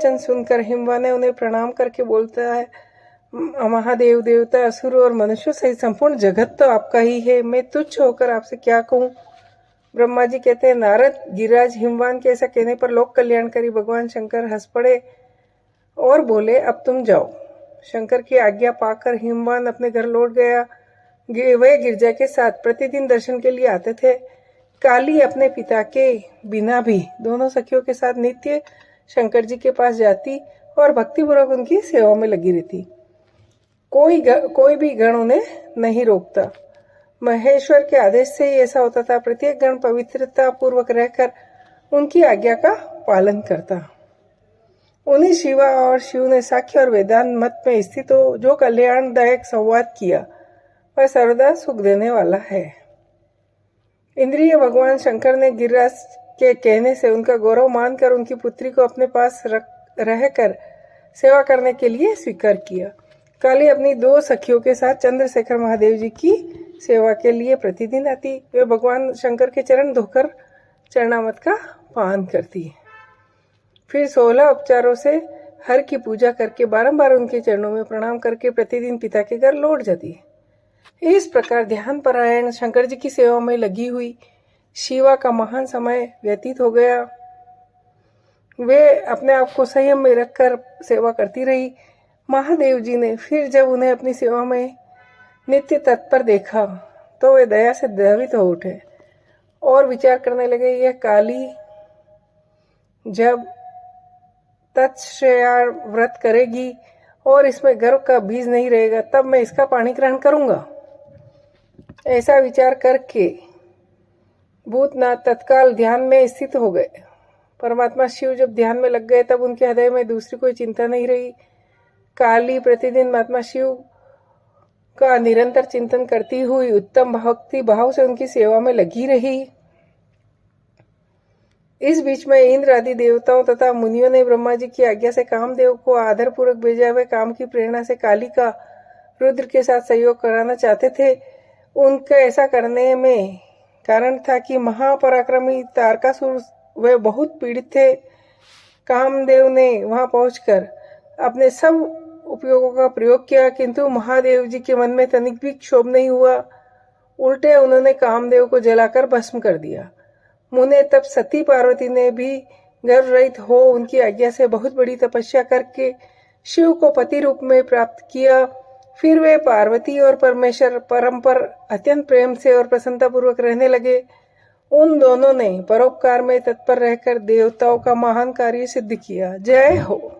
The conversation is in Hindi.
वचन सुनकर हिमवान उन्हें प्रणाम करके बोलता है, महादेव, देवता, असुर और मनुष्य सहित संपूर्ण जगत तो आपका ही है, मैं तुच्छ होकर आपसे क्या कहूँ। ब्रह्मा जी कहते हैं, नारद, गिरिराज, हिमवान के ऐसा कहने पर लोक कल्याणकारी भगवान शंकर हंस पड़े और बोले, अब तुम जाओ। शंकर की आज्ञा पाकर हिमवान अपने घर लौट गया। वह गिरजा के साथ प्रतिदिन दर्शन के लिए आते थे। काली अपने पिता के बिना भी दोनों सखियों के साथ नित्य शंकर जी के पास जाती और भक्तिपूर्वक उनकी सेवा में लगी रहती। कोई भी गण उन्हें नहीं रोकता। महेश्वर के आदेश से ही ऐसा होता था। प्रत्येक गण पवित्रता पूर्वक रहकर उनकी आज्ञा का पालन करता। उन्हीं शिवा और शिव ने साख्य और वेदांत मत में स्थित हो जो कल्याणदायक संवाद किया, वह सर्वदा सुख देने वाला है। इंद्रिय भगवान शंकर ने गिरिराज के कहने से उनका गौरव मानकर उनकी पुत्री को अपने पास रहकर सेवा करने के लिए स्वीकार किया। काली अपनी 2 सखियों के साथ चंद्रशेखर महादेव जी की सेवा के लिए प्रतिदिन आती। वे भगवान शंकर के चरण धोकर चरणामृत का पान करती। फिर 16 उपचारों से हर की पूजा करके बारंबार उनके चरणों में प्रणाम करके प्रतिदिन पिता के घर लौट जाती। इस प्रकार ध्यान परायण शंकर जी की सेवा में लगी हुई शिवा का महान समय व्यतीत हो गया। वे अपने आप को संयम में रखकर सेवा करती रही। महादेव जी ने फिर जब उन्हें अपनी सेवा में नित्य तत्पर देखा तो वे दया से द्रवित हो उठे और विचार करने लगे, यह काली जब तत्श्रेया व्रत करेगी और इसमें गर्व का बीज नहीं रहेगा, तब मैं इसका पाणी ग्रहण करूंगा। ऐसा विचार करके भूतनाथ तत्काल ध्यान में स्थित हो गए। परमात्मा शिव जब ध्यान में लग गए तब उनके हृदय में दूसरी कोई चिंता नहीं रही। काली प्रतिदिन महात्मा शिव का निरंतर चिंतन करती हुई उत्तम भक्ति भाव से उनकी सेवा में लगी रही। इस बीच में इंद्र आदि देवताओं तथा मुनियों ने ब्रह्मा जी की आज्ञा से कामदेव को आदरपूर्वक भेजा हुए काम की प्रेरणा से काली का रुद्र के साथ सहयोग कराना चाहते थे। उनका ऐसा करने में कारण था कि महापराक्रमी तारकासुर वे बहुत पीड़ित थे। कामदेव ने वहां पहुंचकर अपने सब उपयोगों का प्रयोग किया, किंतु महादेव जी के मन में तनिक भी क्षोभ नहीं हुआ। उल्टे उन्होंने कामदेव को जलाकर भस्म कर दिया। मुने तब सती पार्वती ने भी गर्व रहित हो उनकी आज्ञा से बहुत बड़ी तपस्या करके शिव को पति रूप में प्राप्त किया। फिर वे पार्वती और परमेश्वर परम्पर अत्यंत प्रेम से और प्रसन्नता पूर्वक रहने लगे। उन दोनों ने परोपकार में तत्पर रहकर देवताओं का महान कार्य सिद्ध किया। जय हो।